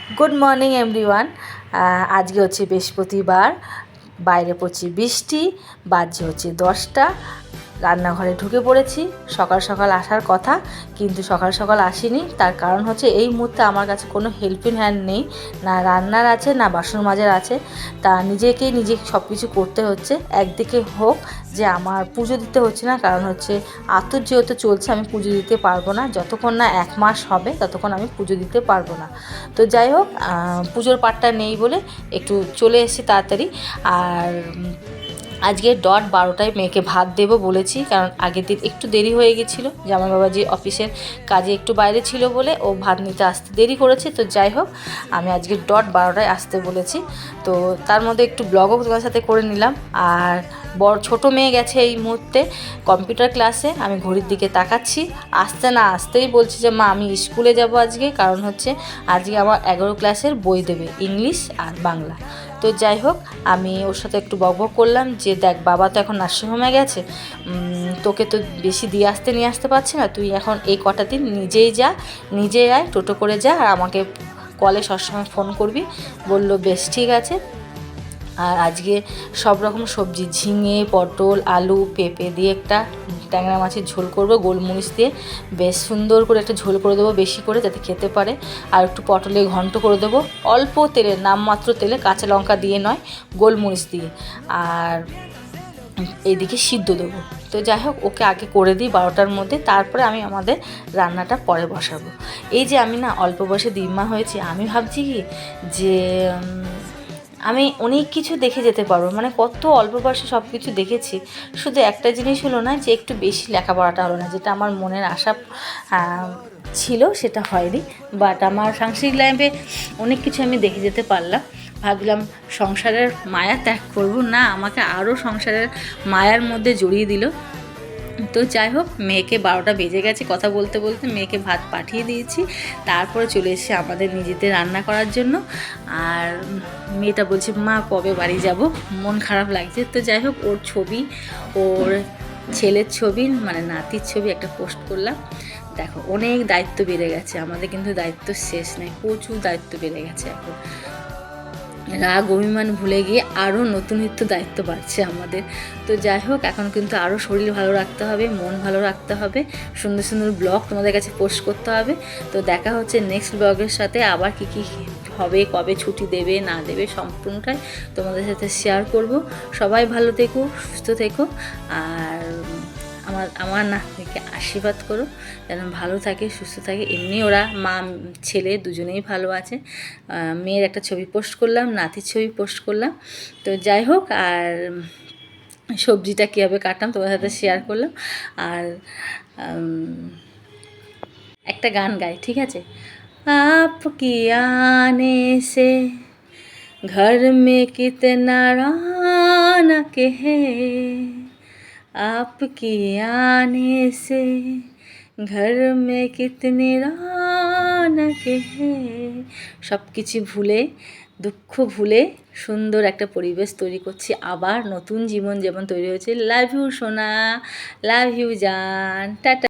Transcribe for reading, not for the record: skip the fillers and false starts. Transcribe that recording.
Good morning everyone. আজকে হচ্ছে বৃহস্পতিবার, বাইরে পড়ছে বৃষ্টি, বাজছে হচ্ছে 10টা। রান্নাঘরে ঢুকে পড়েছি। সকাল সকাল আসার কথা, কিন্তু সকাল সকাল আসিনি। তার কারণ হচ্ছে এই মুহূর্তে আমার কাছে কোনো হেল্পিং হ্যান্ড নেই, না রান্নার আছে না বাসন মাজার আছে। তা নিজে সব কিছু করতে হচ্ছে। একদিকে হোক যে আমার পুজো দিতে হচ্ছে না, কারণ হচ্ছে আতর যেহেতু চলছে আমি পুজো দিতে পারবো না, যতক্ষণ না 1 মাস হবে ততক্ষণ আমি পুজো দিতে পারবো না। তো যাই হোক, পুজোর পাটটা নেই বলে একটু চলে এসেছি তাড়াতাড়ি। আর আজকে 12টায় মেয়েকে ভাত দেবো বলেছি, কারণ আগের দিন একটু দেরি হয়ে গেছিলো। জামাই বাবাজি অফিসের কাজে একটু বাইরে ছিল বলে ও ভাত নিতে আসতে দেরি করেছে। তো যাই হোক, আমি আজকে 12টায় আসতে বলেছি। তো তার মধ্যে একটু ব্লগও তোমার সাথে করে নিলাম। আর ছোটো মেয়ে গেছে এই মুহূর্তে কম্পিউটার ক্লাসে। আমি ঘড়ির দিকে তাকাচ্ছি, আসতে না আসতেই বলছি যে মা আমি স্কুলে যাব আজকে, কারণ হচ্ছে আজকে আমার 11 ক্লাসের বই দেবে, ইংলিশ আর বাংলা। তো যাই হোক, আমি ওর সাথে একটু বকবক করলাম যে দেখ বাবা তো এখন নার্সিংহোমে গেছে, তোকে তো বেশি নিয়ে আসতে পারছি না, তুই এখন এই কটা দিন নিজেই যা, নিজেই আয়, টোটো করে যা, আর আমাকে কলে সবসময় ফোন করবি। বলল বেশ ঠিক আছে। আর আজকে সব রকম সবজি, ঝিঙে, পটল, আলু, পেঁপে দিয়ে একটা ট্যাংরা মাছের ঝোল করব, গোলমরিচ দিয়ে বেশ সুন্দর করে একটা ঝোল করে দেবো, বেশি করে যাতে খেতে পারে। আর একটু পটলে ঘন্ট করে দেবো অল্প তেলে, নামমাত্র তেলে, কাঁচা লঙ্কা দিয়ে নয়, গোলমরিচ দিয়ে। আর এইদিকে সিদ্ধ দেবো। তো যাই হোক, ওকে আগে করে দিই 12টার মধ্যে, তারপরে আমি আমাদের রান্নাটা পরে বসাবো। এই যে আমি না অল্প বয়সে দিম্মা হয়েছি, আমি ভাবছি কি যে আমি অনেক কিছু দেখে যেতে পারবো, মানে কত অল্প বয়সে সব কিছু দেখেছি। শুধু একটা জিনিস হলো না যে একটু বেশি লেখাপড়াটা হলো না, যেটা আমার মনের আশা ছিল সেটা হয়নি। বাট আমার সাংসারিক লাইফে অনেক কিছু আমি দেখে যেতে পারলাম। ভাবলাম সংসারের মায়া ত্যাগ করবো না, আমাকে আরও সংসারের মায়ার মধ্যে জড়িয়ে দিল। তো যাই হোক, মেয়েকে 12টা বেজে গেছে, কথা বলতে বলতে মেয়েকে ভাত পাঠিয়ে দিয়েছি। তারপরে চলে এসেছি আমাদের নিজেদের রান্না করার জন্য। আর মেয়েটা বলছে মা কবে বাড়ি যাব, মন খারাপ লাগছে। তো যাই হোক, ওর ছবি, ওর ছেলের ছবি মানে নাতির ছবি একটা পোস্ট করলাম। দেখো অনেক দায়িত্ব বেড়ে গেছে আমাদের, কিন্তু দায়িত্ব শেষ নেই, প্রচুর দায়িত্ব বেড়ে গেছে এখন। রাগ অভিমান ভুলে গিয়ে আরও নতুন দায়িত্ব বাড়ছে আমাদের। তো যাই হোক, এখন কিন্তু আরও শরীর ভালো রাখতে হবে, মন ভালো রাখতে হবে, সুন্দর সুন্দর ব্লগ তোমাদের কাছে পোস্ট করতে হবে। তো দেখা হচ্ছে নেক্সট ব্লগের সাথে, আবার কী হবে, কবে ছুটি দেবে না দেবে সম্পূর্ণটাই তোমাদের সাথে শেয়ার করব। সবাই ভালো থেকো, সুস্থ থেকো। আর আমার নাতনিকে আশীর্বাদ করো যেন ভালো থাকে, সুস্থ থাকে। এমনি ওরা মা ছেলে দুজনেই ভালো আছে। মেয়ের একটা ছবি পোস্ট করলাম, নাতির ছবি পোস্ট করলাম। তো যাই হোক, আর সবজিটা কীভাবে কাটলাম তোমার সাথে শেয়ার করলাম। আর একটা গান গাই, ঠিক আছে? आपकी आने से घर में कितना रौनक है, आपकी आने से घर में कितनी रौनक है। সব কিছু ভুলে, দুঃখ ভুলে সুন্দর একটা পরিবেশ তৈরি করছি, আবার নতুন জীবন যেমন তৈরি হয়েছে। লাভ ইউ সোনা, লাভ ইউ জান, টাটা।